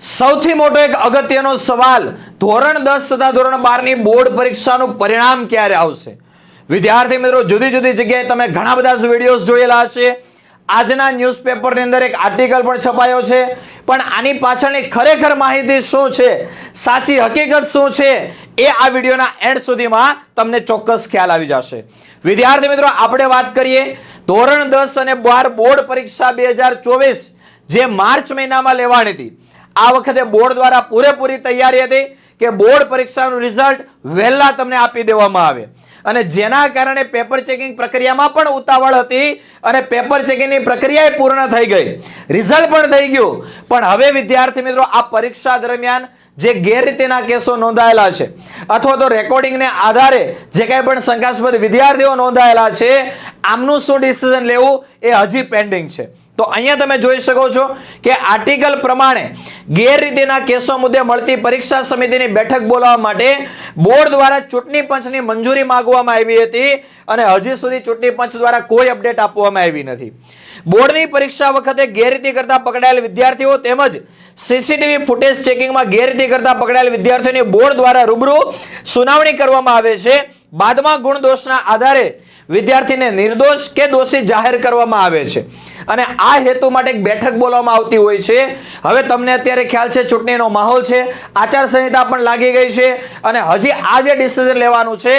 સૌથી મોટો એક અગત્યનો સવાલ, ધોરણ 10 તથા ધોરણ 12 ની બોર્ડ પરીક્ષાનું પરિણામ ક્યારે આવશે? વિદ્યાર્થી મિત્રો, જુદી જુદી જગ્યાએ તમે ઘણા બધા વિડીયોઝ જોયેલા હશે. આજના ન્યૂઝપેપરની અંદર એક આર્ટિકલ પણ છપાયો છે, પણ આની પાછળની ખરેખર માહિતી શું છે, સાચી હકીકત શું છે, એ આ વિડીયોના એન્ડ સુધીમાં તમને ચોક્કસ ખ્યાલ આવી જશે. વિદ્યાર્થી મિત્રો, આપણે વાત કરીએ ધોરણ 10 અને 12 બોર્ડ પરીક્ષા 2024 જે માર્ચ મહિનામાં લેવાની હતી. આ વખતે બોર્ડ દ્વારા પૂરેપૂરી તૈયારી હતી કે બોર્ડ પરીક્ષાનું રિઝલ્ટ વહેલા તમને આપી દેવામાં આવે, અને જેના કારણે પેપર ચેકિંગ પ્રક્રિયામાં પણ ઉતાવળ હતી અને પેપર ચેકિંગની પ્રક્રિયા પૂર્ણ થઈ ગઈ, રિઝલ્ટ પણ થઈ ગયું. પણ હવે વિદ્યાર્થી મિત્રો, આ પરીક્ષા દરમિયાન જે ગેરરીતિના કેસો નોંધાયેલા છે અથવા તો રેકોર્ડિંગને આધારે જે કંઈ પણ શંકાસ્પદ વિદ્યાર્થીઓ નોંધાયેલા છે, આમનું શું ડિસિઝન લેવું એ હજી પેન્ડિંગ છે. તો અહીંયા તમે જોઈ શકો છો કે આર્ટિકલ પ્રમાણે ગેરરીતિના કેસો મુદ્દે મળતી પરીક્ષા સમિતિની બેઠક બોલાવવા માટે બોર્ડ દ્વારા ચૂંટણી પંચની મંજૂરી માંગવામાં આવી હતી, અને હજી સુધી ચૂંટણી પંચ દ્વારા કોઈ અપડેટ આપવામાં આવી નથી. બોર્ડની પરીક્ષા વખતે ગેરરીતિ કરતા પકડાયેલ વિદ્યાર્થીઓ તેમજ સીસીટીવી ફૂટેજ ચેકિંગમાં ગેરરીતિ કરતા પકડાયેલ વિદ્યાર્થીઓની બોર્ડ દ્વારા રૂબરૂ સુનાવણી કરવામાં આવે છે. બાદમાં ગુણ દોષના આધારે વિદ્યાર્થીને નિર્દોષ કે દોષી જાહેર કરવામાં આવે છે, અને આ હેતુ માટે એક બેઠક બોલાવવામાં આવતી હોય છે. હવે તમને અત્યારે ખ્યાલ છે, ચૂંટણીનો માહોલ છે, આચારસંહિતા પણ લાગી ગઈ છે, અને હજી આ જે ડિસિઝન લેવાનું છે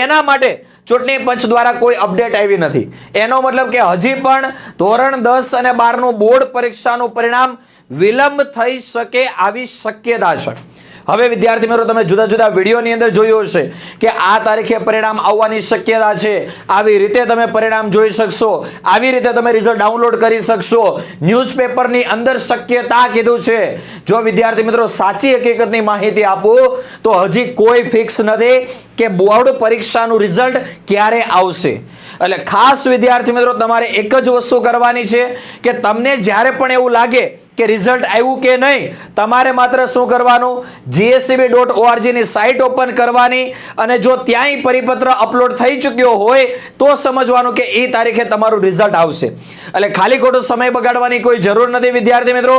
એના માટે ચૂંટણી પંચ દ્વારા કોઈ અપડેટ આવી નથી. એનો મતલબ કે હજી પણ ધોરણ 10 અને 12 નું બોર્ડ પરીક્ષાનું પરિણામ વિલંબ થઈ શકે આવી શક્યતા છે. હવે વિદ્યાર્થી મિત્રો, તમે જુદા જુદા વિડીયોની અંદર જોયું હશે કે આ તારીખે પરિણામ આવવાની શક્યતા છે, આવી રીતે તમે પરિણામ જોઈ શકશો, આવી રીતે તમે રિઝલ્ટ ડાઉનલોડ કરી શકશો. ન્યૂઝપેપરની અંદર શક્યતા કીધું છે. જો વિદ્યાર્થી મિત્રો સાચી હકીકતની માહિતી આપું તો હજી કોઈ ફિક્સ નથી કે બોર્ડ પરીક્ષાનું રિઝલ્ટ ક્યારે આવશે. એટલે ખાસ વિદ્યાર્થી મિત્રો, તમારે એક જ વસ્તુ કરવાની છે કે તમને જ્યારે પણ એવું લાગે કે રિઝલ્ટ આવ્યું કે નહીં, તમારે માત્ર શું કરવાનું, GSEB.org ની સાઇટ ઓપન કરવાની, અને જો ત્યાંય પરિપત્ર અપલોડ થઈ ચૂક્યો હોય તો સમજવાનું કે એ તારીખે તમારું રિઝલ્ટ આવશે. એટલે ખાલી ખોટો સમય બગાડવાની કોઈ જરૂર નથી વિદ્યાર્થી મિત્રો.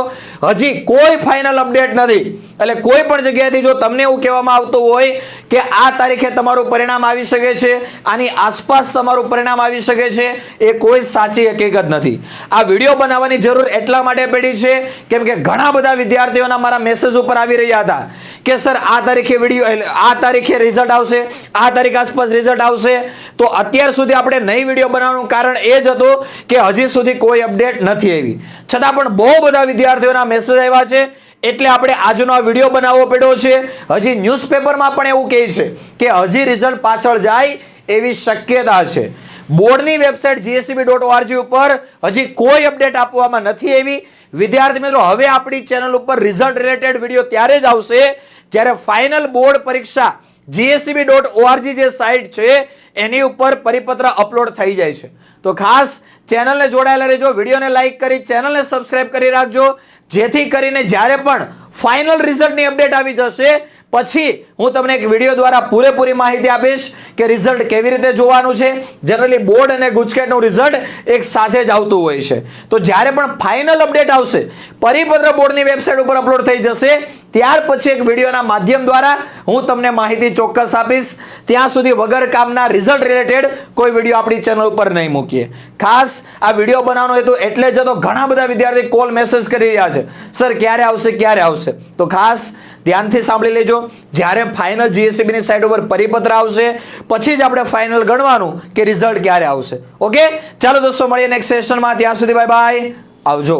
હજી કોઈ ફાઇનલ અપડેટ નથી. એટલે કોઈ પણ જગ્યાએથી જો તમને એવું કહેવામાં આવતું હોય કે આ તારીખે તમારું પરિણામ આવી શકે છે, આની આસપાસ તમારું પરિણામ આવી શકે છે, એ કોઈ સાચી હકીકત નથી. આ વિડીયો બનાવવાની જરૂર એટલા માટે પડી છે કેમ કે ઘણા બધા વિદ્યાર્થીઓના મારા મેસેજ ઉપર આવી રહ્યા હતા કે સર આ તારીખે આ તારીખે રિઝલ્ટ આવશે, આ તારીખ આસપાસ રિઝલ્ટ આવશે. તો અત્યાર સુધી આપણે નહીં વિડીયો બનાવવાનું કારણ એ જ હતું કે હજી સુધી કોઈ અપડેટ નથી આવી. છતાં પણ બહુ બધા વિદ્યાર્થીઓના મેસેજ આવ્યા છે, એટલે આપણે આજનો આ વિડીયો બનાવવો પડ્યો છે. હજી ન્યૂઝપેપરમાં પણ એવું કહે છે કે હજી રિઝલ્ટ પાછળ જાય એવી શક્યતા છે. બોર્ડની વેબસાઇટ GSEB.org ઉપર હજી કોઈ અપડેટ આપવામાં નથી આવી. વિદ્યાર્થી મિત્રો, હવે આપણી ચેનલ ઉપર રિઝલ્ટ રિલેટેડ વિડીયો ત્યારે જ આવશે જ્યારે ફાઇનલ બોર્ડ પરીક્ષા GSEB.org જે સાઇટ છે એની ઉપર પરિપત્ર અપલોડ થઈ જાય છે. તો ખાસ ચેનલને જોડાયેલા રહેજો, વિડીયોને લાઈક કરી ચેનલને સબસ્ક્રાઇબ કરી રાખજો, જેથી કરીને જ્યારે પણ ફાઇનલ રિઝલ્ટની અપડેટ આવી જશે પછી હું તમને એક વિડીયો દ્વારા પૂરેપૂરી માહિતી આપીશ કે રિઝલ્ટ કેવી રીતે જોવાનું છે. જનરલી બોર્ડ અને ગુજકેટનું રિઝલ્ટ એક સાથે જ આવતું હોય છે. તો જ્યારે પણ ફાઇનલ અપડેટ આવશે, પરિપત્ર બોર્ડની વેબસાઇટ ઉપર અપલોડ થઈ જશે, ત્યાર પછી એક વિડીયોના માધ્યમ દ્વારા હું તમને માહિતી ચોક્કસ આપીશ. ત્યાં સુધી વગર કામના રિઝલ્ટ રિલેટેડ કોઈ વિડીયો આપણી ચેનલ ઉપર નહીં મૂકીએ. ખાસ આ વિડીયો બનાવવાનો હેતુ એટલે જ તો ઘણા બધા વિદ્યાર્થી કોલ મેસેજ કરી રહ્યા છે, સર ક્યારે આવશે ક્યારે આવશે. તો ખાસ ધ્યાનથી સાંભળી લેજો, જ્યારે ફાઇનલ GSEB ની સાઇટ ઉપર પરિપત્ર આવશે પછી જ આપણે ફાઇનલ ગણવાનું કે રિઝલ્ટ ક્યારે આવશે. ઓકે, ચાલો દોસ્તો, મળીએ નેક્સ્ટ સેશનમાં. ત્યાં સુધી બાય બાય, આવજો.